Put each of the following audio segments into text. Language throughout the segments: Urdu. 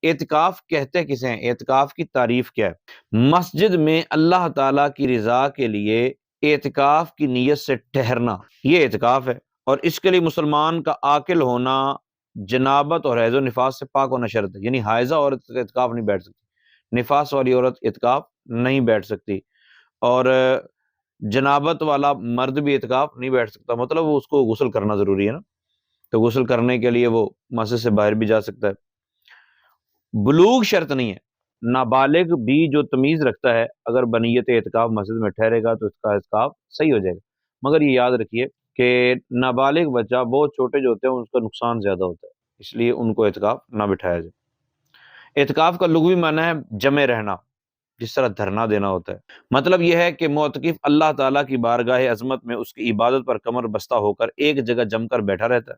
اعتکاف کہتے کسے ہیں؟ اعتکاف کی تعریف کیا ہے؟ مسجد میں اللہ تعالیٰ کی رضا کے لیے اعتکاف کی نیت سے ٹھہرنا، یہ اعتکاف ہے۔ اور اس کے لیے مسلمان کا عاقل ہونا، جنابت اور حیض و نفاس سے پاک ہونا شرط ہے، یعنی حائضہ عورت اعتکاف نہیں بیٹھ سکتی، نفاس والی عورت اعتکاف نہیں بیٹھ سکتی، اور جنابت والا مرد بھی اعتکاف نہیں بیٹھ سکتا، مطلب وہ اس کو غسل کرنا ضروری ہے نا، تو غسل کرنے کے لیے وہ مسجد سے باہر بھی جا سکتا ہے۔ بلوغ شرط نہیں ہے، نابالغ بھی جو تمیز رکھتا ہے اگر بنیت اعتکاف مسجد میں ٹھہرے گا تو اس کا اعتکاف صحیح ہو جائے گا، مگر یہ یاد رکھیے کہ نابالغ بچہ بہت چھوٹے جو ہوتے ہیں اس کا نقصان زیادہ ہوتا ہے، اس لیے ان کو اعتکاف نہ بٹھایا جائے۔ اعتکاف کا لغوی معنی ہے جمع رہنا، جس طرح دھرنا دینا ہوتا ہے۔ مطلب یہ ہے کہ معتکف اللہ تعالیٰ کی بارگاہ عظمت میں اس کی عبادت پر کمر بستہ ہو کر ایک جگہ جم کر بیٹھا رہتا ہے،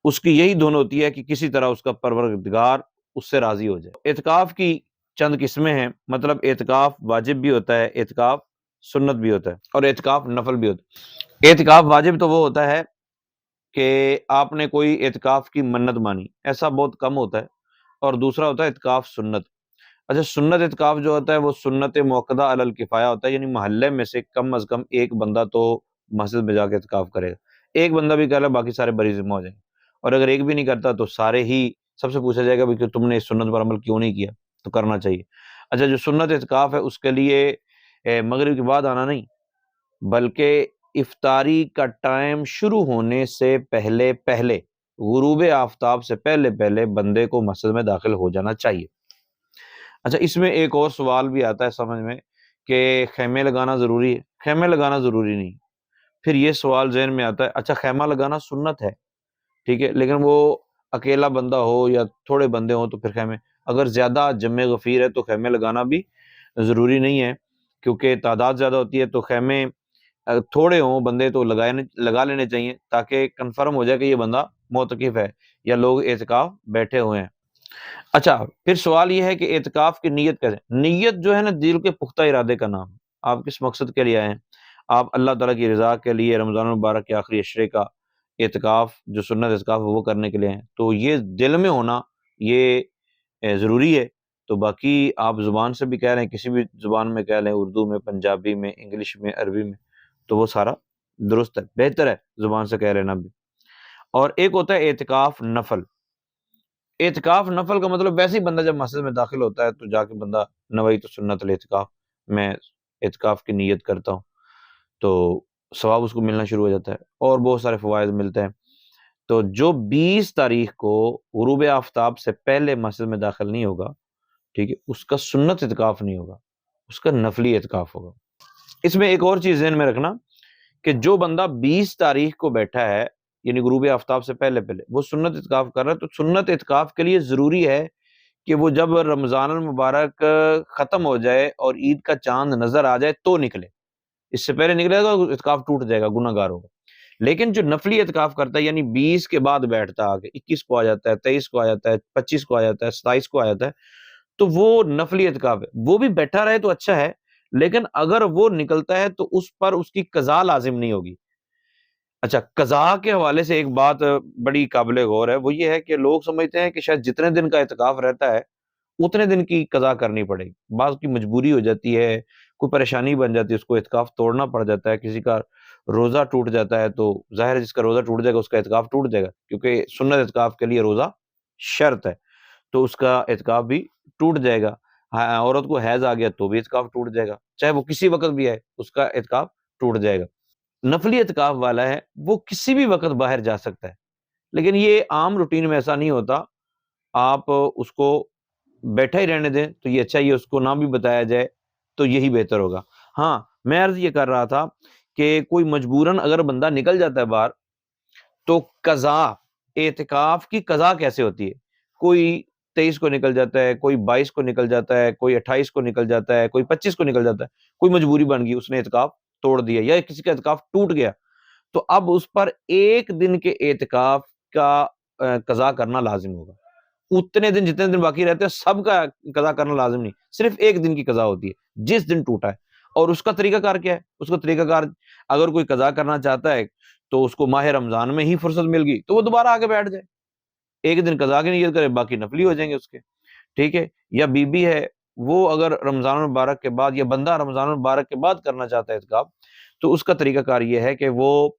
اس کی یہی دھن ہوتی ہے کہ کسی طرح اس کا پروردگار اس سے راضی ہو جائے۔ اعتکاف کی چند قسمیں ہیں، مطلب اعتکاف واجب بھی ہوتا ہے، اعتکاف سنت بھی ہوتا ہے، اور اعتکاف نفل بھی ہوتا ہے۔ اعتکاف واجب تو وہ ہوتا ہے کہ آپ نے کوئی اعتکاف کی منت مانی، ایسا بہت کم ہوتا ہے، اور دوسرا ہوتا ہے اعتکاف سنت۔ اچھا، سنت اعتکاف جو ہوتا ہے وہ سنت موقدہ علی الکفایہ ہوتا ہے، یعنی محلے میں سے کم از کم ایک بندہ تو مسجد میں جا کے اعتکاف کرے گا، ایک بندہ بھی کہہ لے باقی سارے بری ذمہ ہو جائیں گے، اور اگر ایک بھی نہیں کرتا تو سارے ہی، سب سے پوچھا جائے گا کہ تم نے اس سنت پر عمل کیوں نہیں کیا، تو کرنا چاہیے۔ اچھا، جو سنت اعتکاف ہے اس کے لیے مغرب کے بعد آنا نہیں، بلکہ افطاری کا ٹائم شروع ہونے سے پہلے پہلے، غروب آفتاب سے پہلے پہلے بندے کو مسجد میں داخل ہو جانا چاہیے۔ اچھا، اس میں ایک اور سوال بھی آتا ہے سمجھ میں کہ خیمے لگانا ضروری ہے؟ خیمے لگانا ضروری نہیں۔ پھر یہ سوال ذہن میں آتا ہے، اچھا خیمہ لگانا سنت ہے، ٹھیک ہے، لیکن وہ اکیلا بندہ ہو یا تھوڑے بندے ہوں تو پھر خیمے، اگر زیادہ جمع غفیر ہے تو خیمے لگانا بھی ضروری نہیں ہے، کیونکہ تعداد زیادہ ہوتی ہے تو خیمے تھوڑے ہوں بندے تو لگا لینے چاہیے تاکہ کنفرم ہو جائے کہ یہ بندہ معتکف ہے یا لوگ اعتکاف بیٹھے ہوئے ہیں۔ اچھا، پھر سوال یہ ہے کہ اعتکاف کی نیت کیسے؟ نیت جو ہے نا دل کے پختہ ارادے کا نام ہے، آپ کس مقصد کے لیے آئے ہیں؟ آپ اللہ تعالیٰ کی رضا کے لیے رمضان المبارک کے آخری عشرے کا اعتکاف جو سنت اعتکاف ہے وہ کرنے کے لیے ہیں، تو یہ دل میں ہونا یہ ضروری ہے۔ تو باقی آپ زبان سے بھی کہہ رہے ہیں، کسی بھی زبان میں کہہ لیں، اردو میں، پنجابی میں، انگلش میں، عربی میں، تو وہ سارا درست ہے، بہتر ہے زبان سے کہہ لینا بھی۔ اور ایک ہوتا ہے اعتکاف نفل۔ اعتکاف نفل کا مطلب ویسے ہی بندہ جب مسجد میں داخل ہوتا ہے تو جا کے بندہ نویت سنت الاعتکاف، میں اعتکاف کی نیت کرتا ہوں، تو ثواب اس کو ملنا شروع ہو جاتا ہے اور بہت سارے فوائد ملتے ہیں۔ تو جو 20 تاریخ کو غروب آفتاب سے پہلے مسجد میں داخل نہیں ہوگا، ٹھیک ہے، اس کا سنت اعتکاف نہیں ہوگا، اس کا نفلی اعتکاف ہوگا۔ اس میں ایک اور چیز ذہن میں رکھنا کہ جو بندہ 20 تاریخ کو بیٹھا ہے، یعنی غروب آفتاب سے پہلے پہلے وہ سنت اعتکاف کر رہا ہے، تو سنت اعتکاف کے لیے ضروری ہے کہ وہ جب رمضان المبارک ختم ہو جائے اور عید کا چاند نظر آ جائے تو نکلے، اس سے پہلے نکلے گا تو اعتکاف ٹوٹ جائے گا، گناہ گار ہوگا۔ لیکن جو نفلی اعتکاف کرتا ہے، یعنی 20 کے بعد بیٹھتا ہے، آگے 21 کو آ جاتا ہے، 23 کو آ جاتا ہے، 25 کو آ جاتا ہے، 27 کو آ جاتا ہے، تو وہ نفلی اعتکاف ہے، وہ بھی بیٹھا رہے تو اچھا ہے، لیکن اگر وہ نکلتا ہے تو اس پر اس کی قضا لازم نہیں ہوگی۔ اچھا، قضا کے حوالے سے ایک بات بڑی قابل غور ہے، وہ یہ ہے کہ لوگ سمجھتے ہیں کہ شاید جتنے دن کا اعتکاف رہتا ہے اتنے دن کی قضا کرنی پڑے گی، بعض کی مجبوری ہو جاتی ہے، کوئی پریشانی بن جاتی ہے، اس کو اعتکاف توڑنا پڑ جاتا ہے، کسی کا روزہ ٹوٹ جاتا ہے، تو ظاہر ہے جس کا روزہ ٹوٹ جائے گا اس کا اعتکاف ٹوٹ جائے گا، کیونکہ سنت اعتکاف کے لیے روزہ شرط ہے، تو اس کا اعتکاف بھی ٹوٹ جائے گا۔ ہاں، عورت کو حیض آ گیا تو بھی اعتکاف ٹوٹ جائے گا، چاہے وہ کسی وقت بھی ہے، اس کا اعتکاف ٹوٹ جائے گا۔ نفلی اعتکاف والا ہے وہ کسی بھی وقت باہر جا سکتا ہے، لیکن یہ عام روٹین میں ایسا نہیں ہوتا، آپ اس کو بیٹھا ہی رہنے دیں تو یہ اچھا ہی ہے، اس کو نہ بھی بتایا جائے تو یہی بہتر ہوگا۔ ہاں، میں عرض یہ کر رہا تھا کہ کوئی مجبوراً اگر بندہ نکل جاتا ہے باہر تو قضا، اعتکاف کی قضا کیسے ہوتی ہے؟ کوئی 23 کو نکل جاتا ہے، کوئی 22 کو نکل جاتا ہے، کوئی 28 کو نکل جاتا ہے، کوئی 25 کو نکل جاتا ہے، کوئی مجبوری بن گئی، اس نے اعتکاف توڑ دیا یا کسی کا اعتکاف ٹوٹ گیا، تو اب اس پر ایک دن کے اعتکاف کا قضا کرنا لازم ہوگا۔ اتنے دن جتنے دن باقی رہتے ہیں سب کا قضا کرنا لازم نہیں، صرف ایک دن کی قضا ہوتی ہے جس دن ٹوٹا ہے۔ اور اس کا طریقہ کار کیا ہے؟ اس کا طریقہ کار، اگر کوئی قضا کرنا چاہتا ہے تو اس کو ماہ رمضان میں ہی فرصت مل گئی تو وہ دوبارہ آگے بیٹھ جائے، ایک دن قضا کی نیت کرے، باقی نفلی ہو جائیں گے اس کے، ٹھیک ہے۔ یا بی بی ہے، وہ اگر رمضان المبارک کے بعد، یا بندہ رمضان المبارک کے بعد کرنا چاہتا ہے اعتکاف، تو اس کا طریقہ کار یہ ہے کہ وہ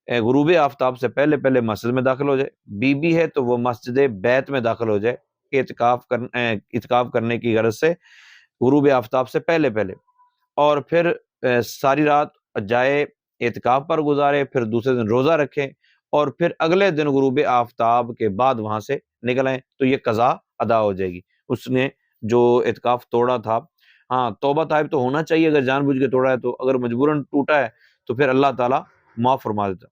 غروب آفتاب سے پہلے پہلے مسجد میں داخل ہو جائے۔ بی بی ہے تو وہ مسجد بیت میں داخل ہو جائے اعتکاف کرنے کی غرض سے غروب آفتاب سے پہلے پہلے، اور پھر ساری رات جائے اعتکاف پر گزارے، پھر دوسرے دن روزہ رکھے، اور پھر اگلے دن غروب آفتاب کے بعد وہاں سے نکل آئیں، تو یہ قضا ادا ہو جائے گی۔ اس نے جو اعتکاف توڑا تھا، ہاں توبہ طائب تو ہونا چاہیے، اگر جان بوجھ کے توڑا ہے تو، اگر مجبوراً ٹوٹا ہے تو پھر اللہ تعالیٰ معاف فرما دیتا۔